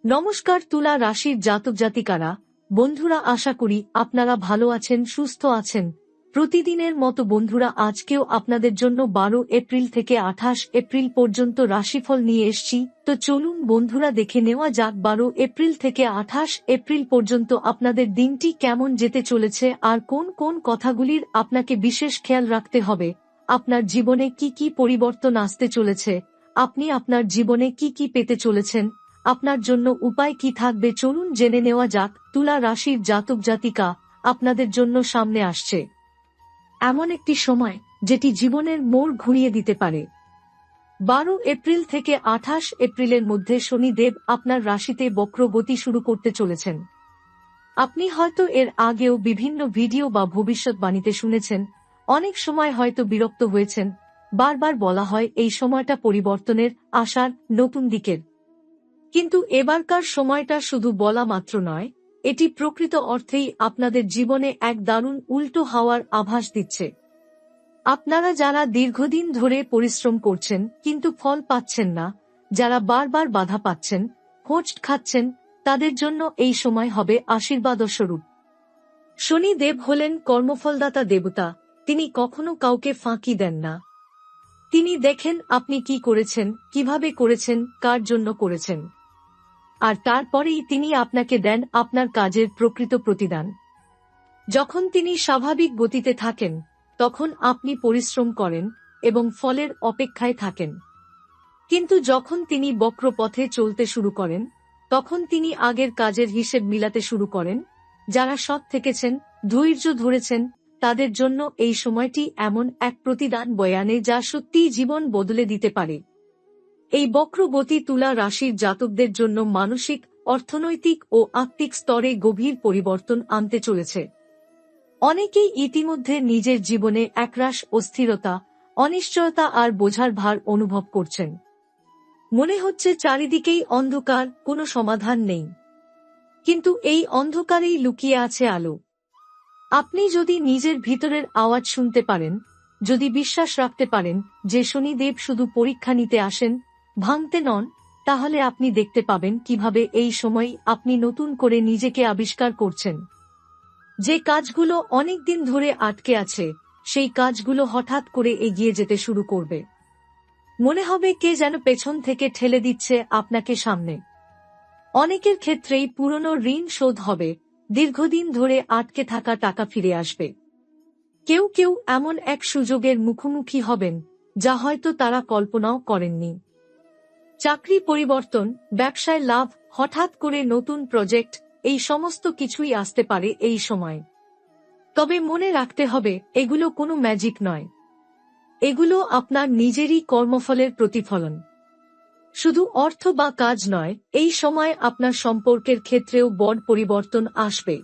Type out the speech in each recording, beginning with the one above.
নমস্কার তুলা রাশির জাতক জাতিকারা, বন্ধুরা, আশা করি আপনারা ভালো আছেন, সুস্থ আছেন। প্রতিদিনের মতো বন্ধুরা, আজকেও আপনাদের জন্য 12 এপ্রিল থেকে 28 এপ্রিল পর্যন্ত রাশিফল নিয়ে এসেছি। তো চলুন বন্ধুরা, দেখে নেওয়া যাক 12 এপ্রিল থেকে 28 এপ্রিল পর্যন্ত আপনাদের দিনটি কেমন যেতে চলেছে আর কোন কোন কথাগুলির আপনাকে বিশেষ খেয়াল রাখতে হবে। আপনার জীবনে কি কি পরিবর্তন আসতে চলেছে, আপনি আপনার জীবনে কি কি পেতে চলেছেন, আপনার জন্য উপায় কি থাকবে, চলুন জেনে নেওয়া যাক। তুলা রাশির জাতক জাতিকা, আপনাদের জন্য সামনে আসছে এমন একটি সময় যেটি জীবনের মোড় ঘুরিয়ে দিতে পারে। 12 এপ্রিল থেকে 28 এপ্রিলের মধ্যে শনিদেব আপনার রাশিতে বক্রগতি শুরু করতে চলেছেন। আপনি হয়তো এর আগেও বিভিন্ন ভিডিও বা ভবিষ্যৎবাণীতে শুনেছেন, অনেক সময় হয়তো বিরক্ত হয়েছেন। বারবার বলা হয় এই সময়টা পরিবর্তনের, আশার, নতুন দিকের। কিন্তু এবারকার সময়টা শুধু বলা মাত্র নয়, এটি প্রকৃত অর্থেই আপনাদের জীবনে এক দারুণ উল্টো হওয়ার আভাস দিচ্ছে। আপনারা যারা দীর্ঘদিন ধরে পরিশ্রম করছেন কিন্তু ফল পাচ্ছেন না, যারা বারবার বাধা পাচ্ছেন, হোঁচট খাচ্ছেন, তাদের জন্য এই সময় হবে আশীর্বাদস্বরূপ। শনি দেব হলেন কর্মফলদাতা দেবতা। তিনি কখনো কাউকে ফাঁকি দেন না। তিনি দেখেন আপনি কি করেছেন, কিভাবে করেছেন, কার জন্য করেছেন, আর তারপরেই তিনি আপনাকে দেন আপনার কাজের প্রকৃত প্রতিদান। যখন তিনি স্বাভাবিক গতিতে থাকেন, তখন আপনি পরিশ্রম করেন এবং ফলের অপেক্ষায় থাকেন। কিন্তু যখন তিনি বক্র পথে চলতে শুরু করেন, তখন তিনি আগের কাজের হিসেব মিলাতে শুরু করেন। যারা সৎ থেকেছেন, ধৈর্য ধরেছেন, তাদের জন্য এই সময়টি এমন এক প্রতিদান বয়ে আনে যা সত্যিই জীবন বদলে দিতে পারে। এই বক্রগতি তুলা রাশির জাতকদের জন্য মানসিক, অর্থনৈতিক ও আত্মিক স্তরে গভীর পরিবর্তন আনতে চলেছে। অনেকেই ইতিমধ্যে নিজের জীবনে একরাশ অস্থিরতা, অনিশ্চয়তা আর বোঝার ভার অনুভব করছেন। মনে হচ্ছে চারিদিকেই অন্ধকার, কোনো সমাধান নেই। কিন্তু এই অন্ধকারেই লুকিয়ে আছে আলো। আপনি যদি নিজের ভিতরের আওয়াজ শুনতে পারেন, যদি বিশ্বাস রাখতে পারেন যে শনিদেব শুধু পরীক্ষা নিতে আসেন, ভাঙতে নন, তাহলে আপনি দেখতে পাবেন কিভাবে এই সময় আপনি নতুন করে নিজেকে আবিষ্কার করছেন। যে কাজগুলো অনেকদিন ধরে আটকে আছে, সেই কাজগুলো হঠাৎ করে এগিয়ে যেতে শুরু করবে। মনে হবে কে যেন পেছন থেকে ঠেলে দিচ্ছে আপনাকে সামনে। অনেকের ক্ষেত্রেই পুরনো ঋণ শোধ হবে, দীর্ঘদিন ধরে আটকে থাকা টাকা ফিরে আসবে। কেউ কেউ এমন এক সুযোগের মুখোমুখি হবেন যা হয়তো তারা কল্পনাও করেননি। চাকরি পরিবর্তন, ব্যবসায় লাভ, হঠাৎ করে নতুন প্রজেক্ট, এই সমস্ত কিছুই আসতে পারে এই সময়। তবে মনে রাখতে হবে, এগুলো কোনো ম্যাজিক নয়। এগুলো আপনার নিজেরই কর্মফলের প্রতিফলন। শুধু অর্থ বা কাজ নয়, এই সময় আপনার সম্পর্কের ক্ষেত্রেও বড় পরিবর্তন আসবে।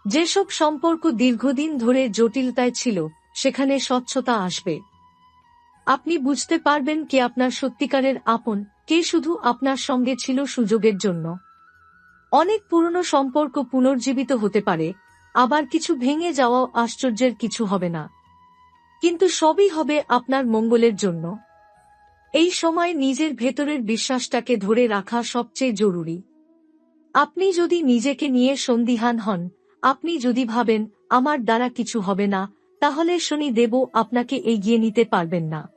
যেসব সম্পর্ক দীর্ঘদিন ধরে জটিলতায় ছিল, সেখানে স্বচ্ছতা আসবে। আপনি বুঝতে পারবেন কে আপনার সত্যিকারের আপন, কে শুধু আপনার সঙ্গে ছিল সুযোগের জন্য। অনেক পুরনো সম্পর্ক পুনর্জীবিত হতে পারে, আবার কিছু ভেঙে যাওয়াও আশ্চর্যের কিছু হবে না। কিন্তু সবই হবে আপনার মঙ্গলের জন্য। এই সময় নিজের ভেতরের বিশ্বাসটাকে ধরে রাখা সবচেয়ে জরুরি। আপনি যদি নিজেকে নিয়ে সন্দিহান হন, আপনি যদি ভাবেন আমার দ্বারা কিছু হবে না, তাহলে শনি দেবও আপনাকে এগিয়ে নিতে পারবেন না।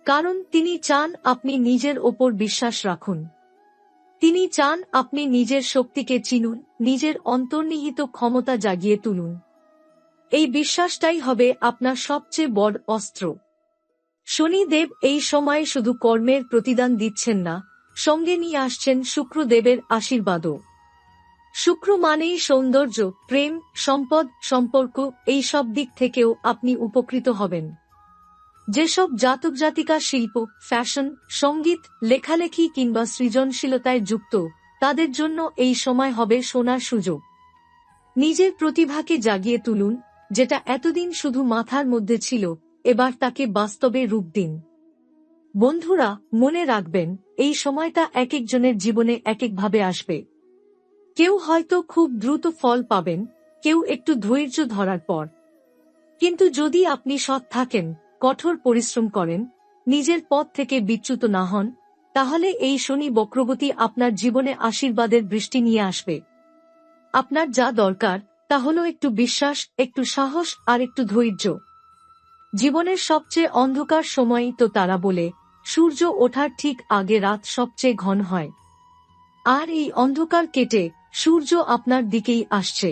কারণ তিনি চান আপনি নিজের ওপর বিশ্বাস রাখুন। তিনি চান আপনি নিজের শক্তিকে চিনুন, নিজের অন্তর্নিহিত ক্ষমতা জাগিয়ে তুলুন। এই বিশ্বাসটাই হবে আপনার সবচেয়ে বড় অস্ত্র। শনিদেব এই সময়ে শুধু কর্মের প্রতিদান দিচ্ছেন না, সঙ্গে নিয়ে আসছেন শুক্রদেবের আশীর্বাদও। শুক্র মানেই সৌন্দর্য, প্রেম, সম্পদ, সম্পর্ক, এই সব দিক থেকেও আপনি উপকৃত হবেন। যেসব জাতক জাতিকা শিল্প, ফ্যাশন, সঙ্গীত, লেখালেখি কিংবা সৃজনশীলতায় যুক্ত, তাদের জন্য এই সময় হবে সোনার সুযোগ। নিজের প্রতিভাকে জাগিয়ে তুলুন, যেটা এতদিন শুধু মাথার মধ্যে ছিল, এবার তাকে বাস্তবে রূপ দিন। বন্ধুরা, মনে রাখবেন, এই সময়টা এক একজনের জীবনে এক একভাবে আসবে। কেউ হয়তো খুব দ্রুত ফল পাবেন, কেউ একটু ধৈর্য ধরার পর। কিন্তু যদি আপনি সৎ থাকেন, কঠোর পরিশ্রম করেন, নিজের পথ থেকে বিচ্যুত না হন, তাহলে এই শনি বক্রগতি আপনার জীবনে আশীর্বাদের বৃষ্টি নিয়ে আসবে। আপনার যা দরকার তা হলো একটু বিশ্বাস, একটু সাহস আর একটু ধৈর্য। জীবনের সবচেয়ে অন্ধকার সময়ই তো তারা বলে সূর্য ওঠার ঠিক আগে রাত সবচেয়ে ঘন হয়। আর এই অন্ধকার কেটে সূর্য আপনার দিকেই আসছে।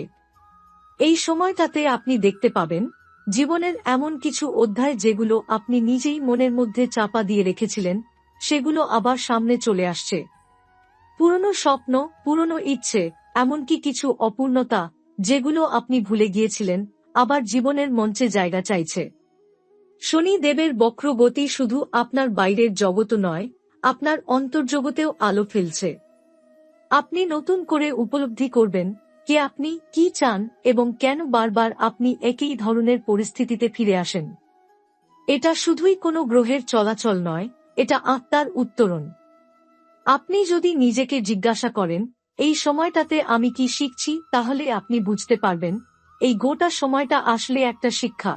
এই সময়টাতে আপনি দেখতে পাবেন জীবনের এমন কিছু অধ্যায় যেগুলো আপনি নিজেই মনের মধ্যে চাপা দিয়ে রেখেছিলেন, সেগুলো আবার সামনে চলে আসছে। পুরনো স্বপ্ন, পুরনো ইচ্ছে, এমনকি কিছু অপূর্ণতা যেগুলো আপনি ভুলে গিয়েছিলেন, আবার জীবনের মঞ্চে জায়গা চাইছে। শনি দেবের বক্র গতি শুধু আপনার বাইরের জগৎ নয়, আপনার অন্তর্জগতেও আলো ফেলছে। আপনি নতুন করে উপলব্ধি করবেন কে আপনি, কি চান এবং কেন বারবার আপনি একই ধরনের পরিস্থিতিতে ফিরে আসেন। এটা শুধুই কোনো গ্রহের চলাচল নয়, এটা আত্মার উত্তরণ। আপনি যদি নিজেকে জিজ্ঞাসা করেন এই সময়টাতে আমি কি শিখছি, তাহলে আপনি বুঝতে পারবেন এই গোটা সময়টা আসলে একটা শিক্ষা।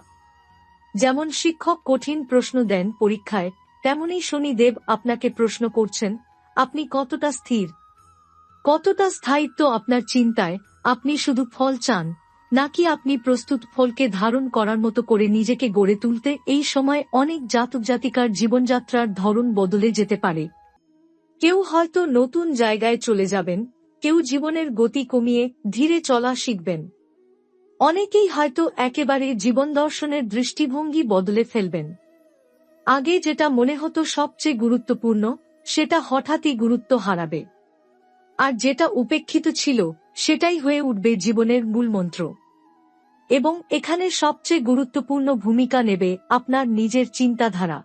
যেমন শিক্ষক কঠিন প্রশ্ন দেন পরীক্ষায়, তেমনি শনিদেব আপনাকে প্রশ্ন করছেন আপনি কতটা স্থির, কতটা স্থায়িত্ব আপনার চিন্তায়। আপনি শুধু ফল চান নাকি আপনি প্রস্তুত ফলকে ধারণ করার মতো করে নিজেকে গড়ে তুলতে? এই সময় অনেক জাতক জাতিকার জীবনযাত্রার ধরন বদলে যেতে পারে। কেউ হয়তো নতুন জায়গায় চলে যাবেন, কেউ জীবনের গতি কমিয়ে ধীরে চলা শিখবেন। অনেকেই হয়তো একেবারে জীবন দর্শনের দৃষ্টিভঙ্গি বদলে ফেলবেন। আগে যেটা মনে হতো সবচেয়ে গুরুত্বপূর্ণ, সেটা হঠাৎই গুরুত্ব হারাবে। আর যেটা উপেক্ষিত ছিল সেটাই হয়ে উঠবে জীবনের মূলমন্ত্র। এবং এখানে সবচেয়ে গুরুত্বপূর্ণ ভূমিকা নেবে আপনার নিজের চিন্তাধারা।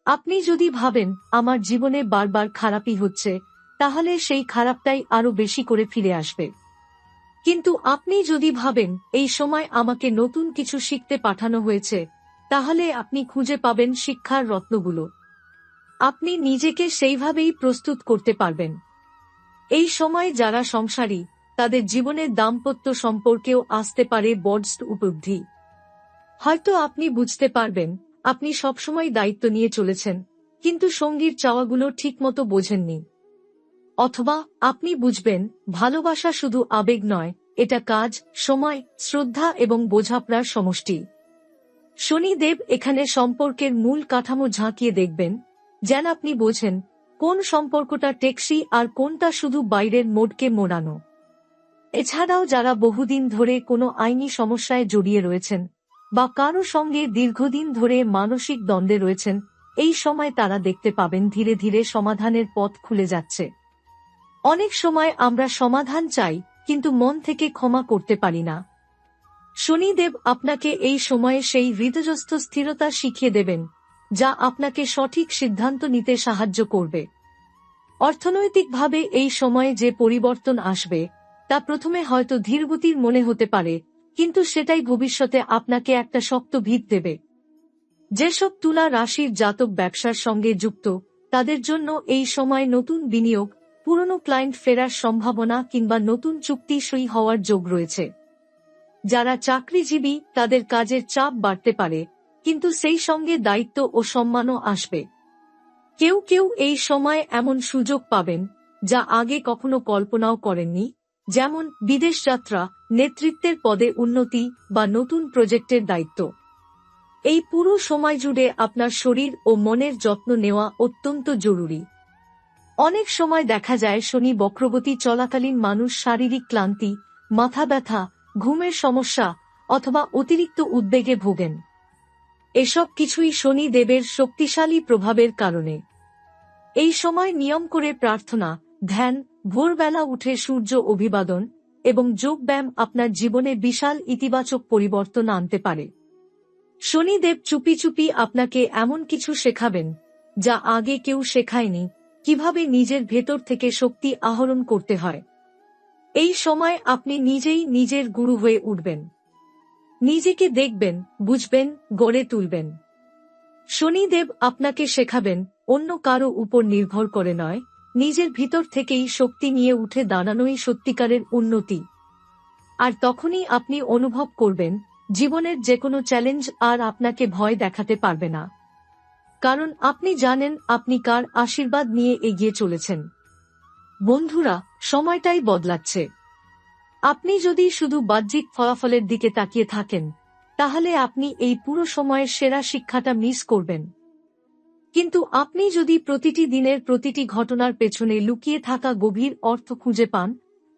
আপনি যদি ভাবেন আমার জীবনে বারবার খারাপই হচ্ছে, তাহলে সেই খারাপটাই আরো বেশি করে ফিরে আসবে। কিন্তু আপনি যদি ভাবেন এই সময় আমাকে নতুন কিছু শিখতে পাঠানো হয়েছে, তাহলে আপনি খুঁজে পাবেন শিক্ষার রত্নগুলো। আপনি নিজেকে সেইভাবেই প্রস্তুত করতে পারবেন। এই সময় যারা সংসারী, তাদের জীবনের দাম্পত্য সম্পর্কেও আসতে পারে বড় উপলব্ধি। হয়তো আপনি বুঝতে পারবেন আপনি সবসময় দায়িত্ব নিয়ে চলেছেন, কিন্তু সঙ্গীর চাওয়াগুলো ঠিকমতো বোঝেননি। অথবা আপনি বুঝবেন ভালোবাসা শুধু আবেগ নয়, এটা কাজ, সময়, শ্রদ্ধা এবং বোঝাপড়ার সমষ্টি। শনিদেব এখানে সম্পর্কের মূল কাঠামো ঝাঁকিয়ে দেখবেন, যেন আপনি বোঝেন কোন সম্পর্কটা টেকসই আর কোনটা শুধু বাইরের মোড়কে মোড়ানো। এছাড়াও যারা বহুদিন ধরে কোনো আইনি সমস্যায় জড়িয়ে রয়েছেন বা কারো সঙ্গে দীর্ঘদিন ধরে মানসিক দ্বন্দ্বে রয়েছেন, এই সময় তারা দেখতে পাবেন ধীরে ধীরে সমাধানের পথ খুলে যাচ্ছে। অনেক সময় আমরা সমাধান চাই কিন্তু মন থেকে ক্ষমা করতে পারি না। শনিদেব আপনাকে এই সময়ে সেই হৃদয়স্থ স্থিরতা শিখিয়ে দেবেন, যা আপনাকে সঠিক সিদ্ধান্ত নিতে সাহায্য করবে। অর্থনৈতিকভাবে এই সময়ে যে পরিবর্তন আসবে তা প্রথমে হয়তো ধীরগতির মনে হতে পারে, কিন্তু সেটাই ভবিষ্যতে আপনাকে একটা শক্ত ভিত দেবে। যেসব তুলা রাশির জাতক ব্যবসার সঙ্গে যুক্ত, তাদের জন্য এই সময় নতুন বিনিয়োগ, পুরনো ক্লায়েন্ট ফেরার সম্ভাবনা কিংবা নতুন চুক্তি সই হওয়ার যোগ রয়েছে। যারা চাকরিজীবী, তাদের কাজের চাপ বাড়তে পারে, কিন্তু সেই সঙ্গে দায়িত্ব ও সম্মানও আসবে। কেউ কেউ এই সময় এমন সুযোগ পাবেন যা আগে কখনো কল্পনাও করেননি, যেমন বিদেশ যাত্রা, নেতৃত্বের পদে উন্নতি বা নতুন প্রজেক্টের দায়িত্ব। এই পুরো সময় জুড়ে আপনার শরীর ও মনের যত্ন নেওয়া অত্যন্ত জরুরি। অনেক সময় দেখা যায় শনি বক্রগতি চলাকালীন মানুষ শারীরিক ক্লান্তি, মাথা ব্যথা, ঘুমের সমস্যা অথবা অতিরিক্ত উদ্বেগে ভোগেন। এসব কিছুই শনি দেবের শক্তিশালী প্রভাবের কারণে। এই সময় নিয়ম করে প্রার্থনা, ধ্যান, ভোরবেলা উঠে সূর্য অভিবাদন এবং যোগব্যায়াম আপনার জীবনে বিশাল ইতিবাচক পরিবর্তন আনতে পারে। শনিদেব চুপি চুপি আপনাকে এমন কিছু শেখাবেন যা আগে কেউ শেখায়নি, কিভাবে নিজের ভেতর থেকে শক্তি আহরণ করতে হয়। এই সময় আপনি নিজেই নিজের গুরু হয়ে উঠবেন। নিজেকে দেখবেন, বুঝবেন, গড়ে তুলবেন। শনিদেব আপনাকে শেখাবেন অন্য কারো উপর নির্ভর করে নয়, নিজের ভিতর থেকেই শক্তি নিয়ে উঠে দাঁড়ানোই সত্যিকারের উন্নতি। আর তখনই আপনি অনুভব করবেন জীবনের যেকোনো চ্যালেঞ্জ আর আপনাকে ভয় দেখাতে পারবে না। কারণ আপনি জানেন আপনি কার আশীর্বাদ নিয়ে এগিয়ে চলেছেন। বন্ধুরা, সময়টাই বদলাচ্ছে। আপনি যদি শুধু বাহ্যিক ফলাফলের দিকে তাকিয়ে থাকেন, তাহলে আপনি এই পুরো সময়ের সেরা শিক্ষাটা মিস করবেন। কিন্তু আপনি যদি প্রতিটি দিনের প্রতিটি ঘটনার পেছনে লুকিয়ে থাকা গভীর অর্থ খুঁজে পান,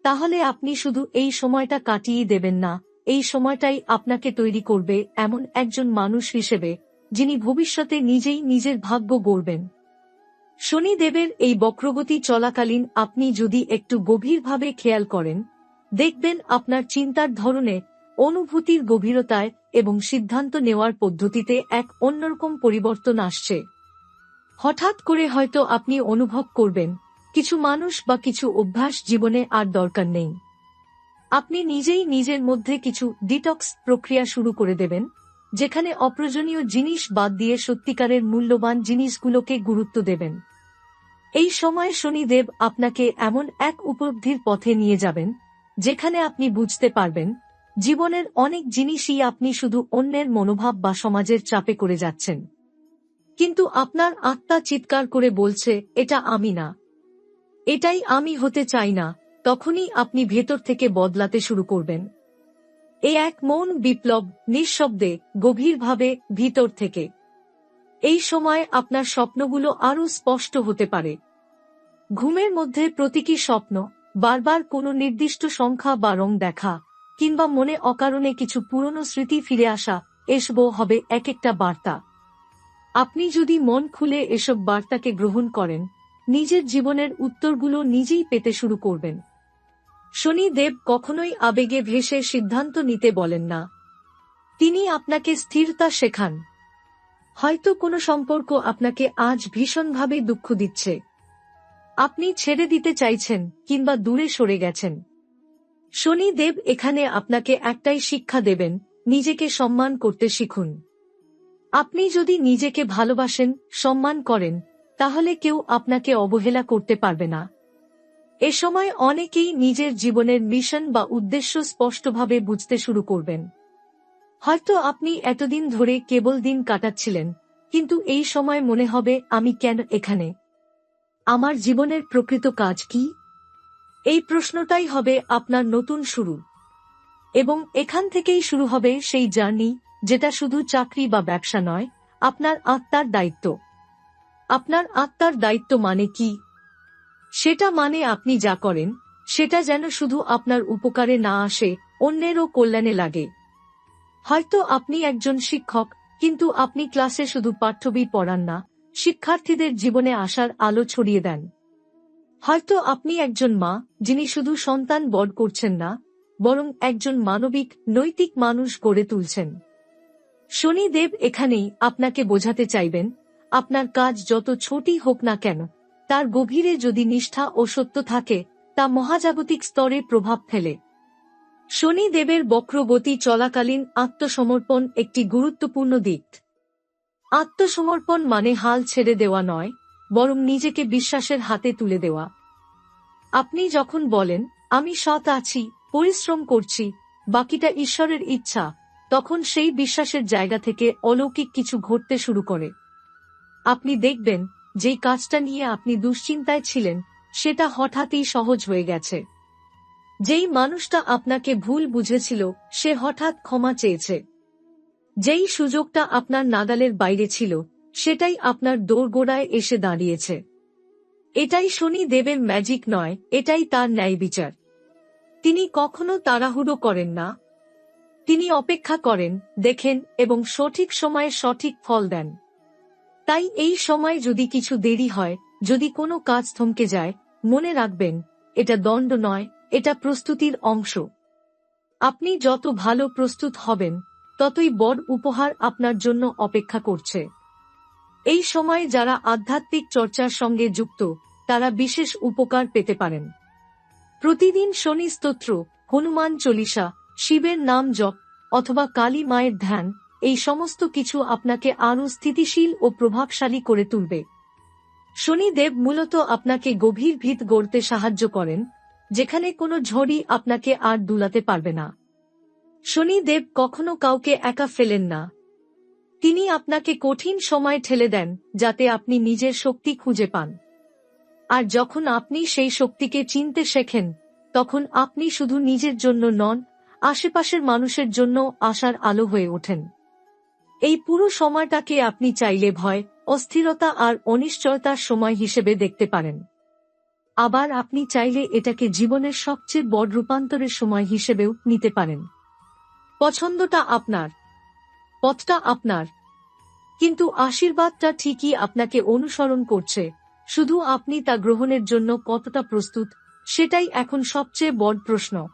তাহলে আপনি শুধু এই সময়টা কাটিয়ে দেবেন না, এই সময়টাই আপনাকে তৈরি করবে এমন একজন মানুষ হিসেবে যিনি ভবিষ্যতে নিজেই নিজের ভাগ্য গড়বেন। শনিদেবের এই বক্রগতি চলাকালীন আপনি যদি একটু গভীরভাবে খেয়াল করেন, দেখবেন আপনার চিন্তার ধরনে, অনুভূতির গভীরতায় এবং সিদ্ধান্ত নেওয়ার পদ্ধতিতে এক অন্যরকম পরিবর্তন আসছে। হঠাৎ করে হয়তো আপনি অনুভব করবেন, কিছু মানুষ বা কিছু অভ্যাস জীবনে আর দরকার নেই। আপনি নিজেই নিজের মধ্যে কিছু ডিটক্স প্রক্রিয়া শুরু করে দেবেন, যেখানে অপ্রয়োজনীয় জিনিস বাদ দিয়ে সত্যিকারের মূল্যবান জিনিসগুলোকে গুরুত্ব দেবেন। এই সময় শনিদেব আপনাকে এমন এক উপলব্ধির পথে নিয়ে যাবেন, যেখানে আপনি বুঝতে পারবেন, জীবনের অনেক জিনিসই আপনি শুধু অন্যের মনোভাব বা সমাজের চাপে করে যাচ্ছেন। কিন্তু আপনার আত্মা চিৎকার করে বলছে, এটা আমি না, এটাই আমি হতে চাই না। তখনই আপনি ভেতর থেকে বদলাতে শুরু করবেন। এ এক মৌন বিপ্লব, নিঃশব্দে, গভীরভাবে, ভিতর থেকে। এই সময় আপনার স্বপ্নগুলো আরও স্পষ্ট হতে পারে। ঘুমের মধ্যে প্রতীকী স্বপ্ন, বারবার কোনো নির্দিষ্ট সংখ্যা বা রং দেখা, কিংবা মনে অকারণে কিছু পুরনো স্মৃতি ফিরে আসা, এসবও হবে এক একটা বার্তা। আপনি যদি মন খুলে এসব বার্তাকে গ্রহণ করেন, নিজের জীবনের উত্তরগুলো নিজেই পেতে শুরু করবেন। শনিদেব কখনোই আবেগে ভেসে সিদ্ধান্ত নিতে বলেন না। তিনি আপনাকে স্থিরতা শেখান। হয়তো কোনো সম্পর্ক আপনাকে আজ ভীষণভাবে দুঃখ দিচ্ছে। আপনি ছেড়ে দিতে চাইছেন কিংবা দূরে সরে গেছেন। শনিদেব এখানে আপনাকে একটাই শিক্ষা দেবেন, নিজেকে সম্মান করতে শিখুন। আপনি যদি নিজেকে ভালোবাসেন, সম্মান করেন, তাহলে কেউ আপনাকে অবহেলা করতে পারবে না। এ সময় অনেকেই নিজের জীবনের মিশন বা উদ্দেশ্য স্পষ্টভাবে বুঝতে শুরু করবেন। হয়তো আপনি এতদিন ধরে কেবল দিন কাটাচ্ছিলেন, কিন্তু এই সময় মনে হবে, আমি কেন এখানে? আমার জীবনের প্রকৃত কাজ কি? এই প্রশ্নটাই হবে আপনার নতুন শুরু। এবং এখান থেকেই শুরু হবে সেই জার্নি, যেটা শুধু চাকরি বা ব্যবসা নয়, আপনার আত্মার দায়িত্ব। আপনার আত্মার দায়িত্ব মানে কি? সেটা মানে আপনি যা করেন, সেটা যেন শুধু আপনার উপকারে না আসে, অন্যেরও কল্যাণে লাগে। হয়তো আপনি একজন শিক্ষক, কিন্তু আপনি ক্লাসে শুধু পাঠ্যবই পড়ান না, শিক্ষার্থীদের জীবনে আসার আলো ছড়িয়ে দেন। হয়তো আপনি একজন মা, যিনি শুধু সন্তান বড় করছেন না, বরং একজন মানবিক, নৈতিক মানুষ গড়ে তুলছেন। শনিদেব এখানেই আপনাকে বোঝাতে চাইবেন, আপনার কাজ যত ছোটই হোক না কেন, তার গভীরে যদি নিষ্ঠা ও সত্য থাকে, তা মহাজাগতিক স্তরে প্রভাব ফেলে। শনিদেবের বক্রগতি চলাকালীন আত্মসমর্পণ একটি গুরুত্বপূর্ণ দিক। আত্মসমর্পণ মানে হাল ছেড়ে দেওয়া নয়, বরং নিজেকে বিশ্বাসের হাতে তুলে দেওয়া। আপনি যখন বলেন, আমি সৎ আছি, পরিশ্রম করছি, বাকিটা ঈশ্বরের ইচ্ছা, তখন সেই বিশ্বাসের জায়গা থেকে অলৌকিক কিছু ঘটতে শুরু করে। আপনি দেখবেন, যেই কাজটা নিয়ে আপনি দুশ্চিন্তায় ছিলেন, সেটা হঠাৎই সহজ হয়ে গেছে। যেই মানুষটা আপনাকে ভুল বুঝেছিল, সে হঠাৎ ক্ষমা চেয়েছে। যেই সুযোগটা আপনার নাগালের বাইরে ছিল, সেটাই আপনার দোরগোড়ায় এসে দাঁড়িয়েছে। এটাই শনি দেবের ম্যাজিক নয়, এটাই তার ন্যায় বিচার। তিনি কখনো তাড়াহুড়ো করেন না। তিনি অপেক্ষা করেন, দেখেন এবং সঠিক সময়ে সঠিক ফল দেন। তাই এই সময় যদি কিছু দেরি হয়, যদি কোনো কাজ থমকে যায়, মনে রাখবেন, এটা দণ্ড নয়, এটা প্রস্তুতির অংশ। আপনি যত ভালো প্রস্তুত হবেন, ততই বড় উপহার আপনার জন্য অপেক্ষা করছে। এই সময় যারা আধ্যাত্মিক চর্চার সঙ্গে যুক্ত, তারা বিশেষ উপকার পেতে পারেন। প্রতিদিন শনি স্তোত্র, হনুমান চল্লিশা, শিবের নাম জপ অথবা কালী মায়ের ধ্যান, এই সমস্ত কিছু আপনাকে আরও স্থিতিশীল ও প্রভাবশালী করে তুলবে। শনিদেব মূলত আপনাকে গভীর ভিত গড়তে সাহায্য করেন, যেখানে কোনো ঝড়ই আপনাকে আর দুলাতে পারবে না। শনিদেব কখনো কাউকে একা ফেলেন না। তিনি আপনাকে কঠিন সময় ঠেলে দেন যাতে আপনি নিজের শক্তি খুঁজে পান। আর যখন আপনি সেই শক্তিকে চিনতে শেখেন, তখন আপনি শুধু নিজের জন্য নন, আশেপাশের মানুষের জন্য আশার আলো হয়ে ওঠেন। এই পুরো সময়টাকে আপনি চাইলে ভয়, অস্থিরতা আর অনিশ্চয়তার সময় হিসেবে দেখতে পারেন। আবার আপনি চাইলে এটাকে জীবনের সবচেয়ে বড় রূপান্তরের সময় হিসেবেও নিতে পারেন। পছন্দটা আপনার, পথটা আপনার, কিন্তু আশীর্বাদটা ঠিকই আপনাকে অনুসরণ করছে, শুধু আপনি তা গ্রহণের জন্য কতটা প্রস্তুত, সেটাই এখন সবচেয়ে বড় প্রশ্ন।